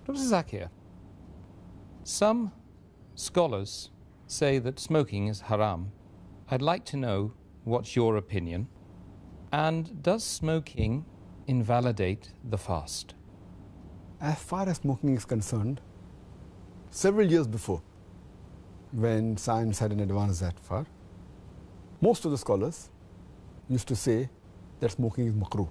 Dr. Zakir, some scholars say that smoking is haram. I'd like to know what's your opinion. And does smoking invalidate the fast? As far as smoking is concerned, several years before, when science hadn't advanced that far, most of the scholars used to say that smoking is makruh.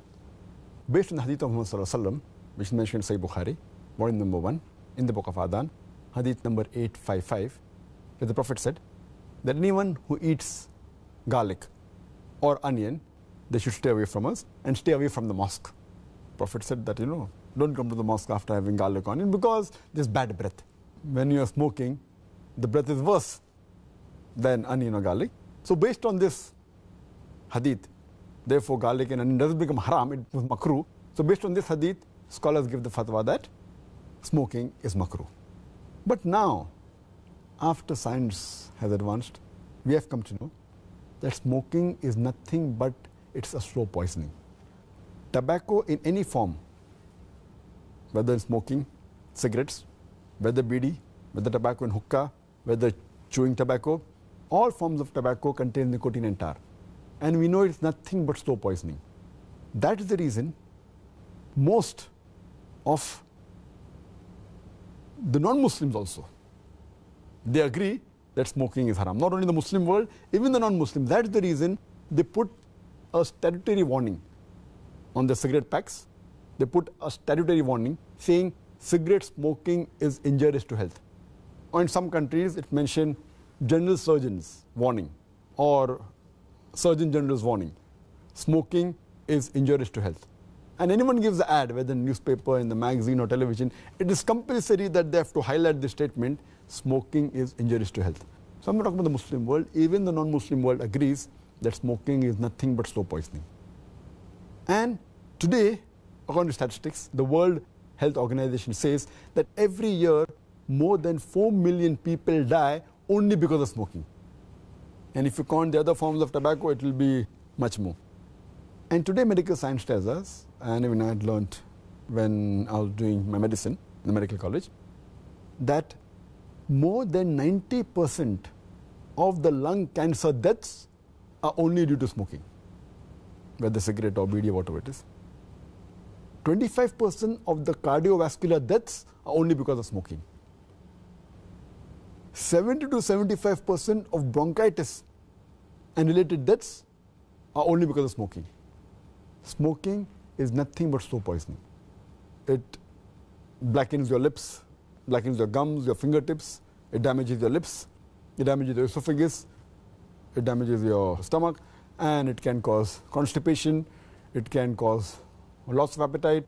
Based on the hadith of Muhammad sallallahu alaihi wasallam, which is mentioned in Sahih Bukhari, volume number 1, in the book of Adhan, hadith number 855, where the Prophet said that anyone who eats garlic or onion, they should stay away from us and stay away from the mosque. Prophet said that, don't come to the mosque after having garlic or onion because there's bad breath. When you are smoking, the breath is worse than onion or garlic. So based on this hadith, therefore garlic and onion doesn't become haram, it was makruh. So based on this hadith, scholars give the fatwa that smoking is makruh. But now, after science has advanced, we have come to know that smoking is nothing but it's a slow poisoning. Tobacco in any form, whether smoking, cigarettes, whether bidi, whether tobacco and hookah, whether chewing tobacco, all forms of tobacco contain nicotine and tar. And we know it's nothing but slow poisoning. That is the reason most of the non-Muslims also, they agree that smoking is haram. Not only the Muslim world, even the non-Muslim. That is the reason they put a statutory warning on the cigarette packs. They put a statutory warning saying cigarette smoking is injurious to health. Or in some countries, it mentioned general surgeon's warning or surgeon general's warning. Smoking is injurious to health. And anyone gives the ad, whether in newspaper, in the magazine or television, it is compulsory that they have to highlight the statement, smoking is injurious to health. So I'm not talking about the Muslim world, even the non-Muslim world agrees that smoking is nothing but slow poisoning. And today, according to statistics, the World Health Organization says that every year more than 4 million people die only because of smoking. And if you count the other forms of tobacco, it will be much more. And today medical science tells us, and even I had learned when I was doing my medicine in the medical college, that more than 90% of the lung cancer deaths are only due to smoking, whether cigarette or bidi or whatever it is. 25% of the cardiovascular deaths are only because of smoking. 70 to 75% of bronchitis and related deaths are only because of smoking. Smoking is nothing but slow poisoning. It blackens your lips, blackens your gums, your fingertips, it damages your lips, it damages your esophagus, it damages your stomach, and it can cause constipation, it can cause loss of appetite,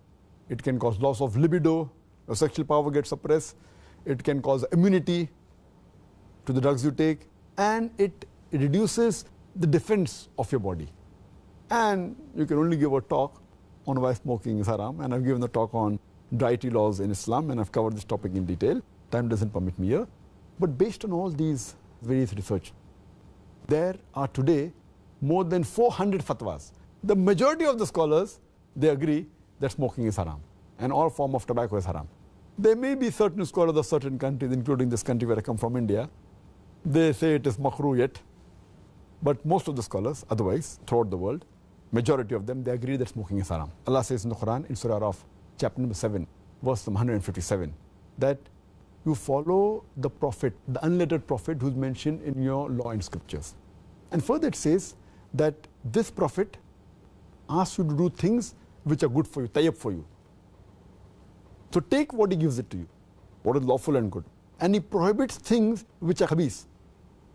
it can cause loss of libido, your sexual power gets suppressed, it can cause immunity to the drugs you take, and it reduces the defense of your body. And you can only give a talk on why smoking is haram, and I've given a talk on dietary laws in Islam, and I've covered this topic in detail. Time doesn't permit me here. But based on all these various research, there are today more than 400 fatwas. The majority of the scholars, they agree that smoking is haram, and all form of tobacco is haram. There may be certain scholars of certain countries, including this country where I come from, India, they say it is makruh yet. But most of the scholars, otherwise, throughout the world, majority of them, they agree that smoking is haram. Allah says in the Quran, in Surah Araf, chapter number 7, verse 157, that you follow the prophet, the unlettered prophet who's mentioned in your law and scriptures. And further it says that this prophet asks you to do things which are good for you, tayyib for you. So take what he gives it to you, what is lawful and good. And he prohibits things which are khabis,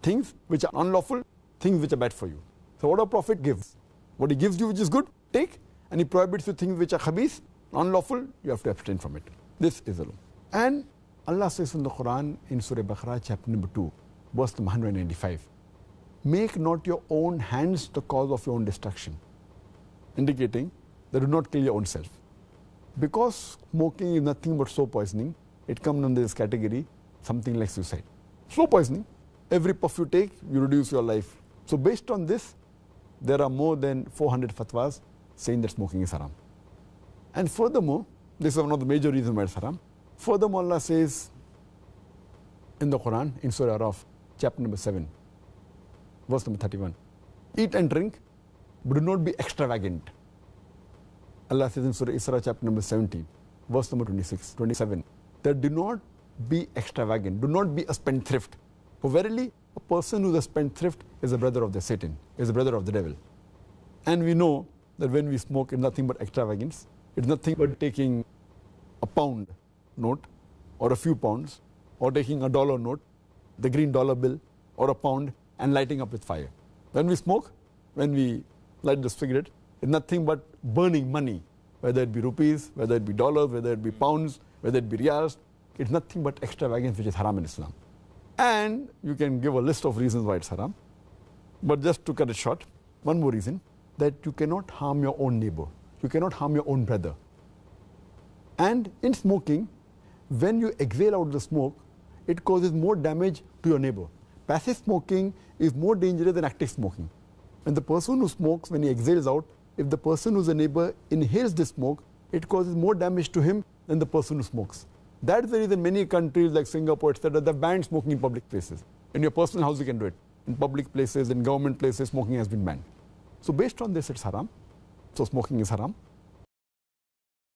things which are unlawful, things which are bad for you. So what a prophet gives, what he gives you which is good, take, and he prohibits you things which are khabis, unlawful, you have to abstain from it. This is the law. And Allah says in the Quran, in Surah Baqarah, chapter number 2, verse number 195, make not your own hands the cause of your own destruction, indicating that do not kill your own self. Because smoking is nothing but slow poisoning, it comes under this category, something like suicide. Slow poisoning, every puff you take, you reduce your life. So based on this, there are more than 400 fatwas saying that smoking is haram. And furthermore, this is one of the major reasons why it's haram. Furthermore, Allah says in the Quran, in Surah Araf, chapter number 7, verse number 31, eat and drink, but do not be extravagant. Allah says in Surah Isra, chapter number 17, verse number 27, that do not be extravagant, do not be a spendthrift. For verily, a person who is a spendthrift is a brother of the Satan, is a brother of the devil. And we know that when we smoke, it's nothing but extravagance. It's nothing but taking a pound note or a few pounds, or taking a dollar note, the green dollar bill, or a pound, and lighting up with fire. When we smoke, when we light the cigarette, it's nothing but burning money, whether it be rupees, whether it be dollars, whether it be pounds, whether it be riyals. It's nothing but extravagance, which is haram in Islam. And you can give a list of reasons why it's haram. But just to cut it short, one more reason, that you cannot harm your own neighbor. You cannot harm your own brother. And in smoking, when you exhale out the smoke, it causes more damage to your neighbor. Passive smoking is more dangerous than active smoking. When the person who smokes, when he exhales out, if the person who's a neighbor inhales the smoke, it causes more damage to him than the person who smokes. That's the reason many countries like Singapore, etc., they banned smoking in public places. In your personal house, you can do it. In public places, in government places, smoking has been banned. So based on this, it's haram. So smoking is haram.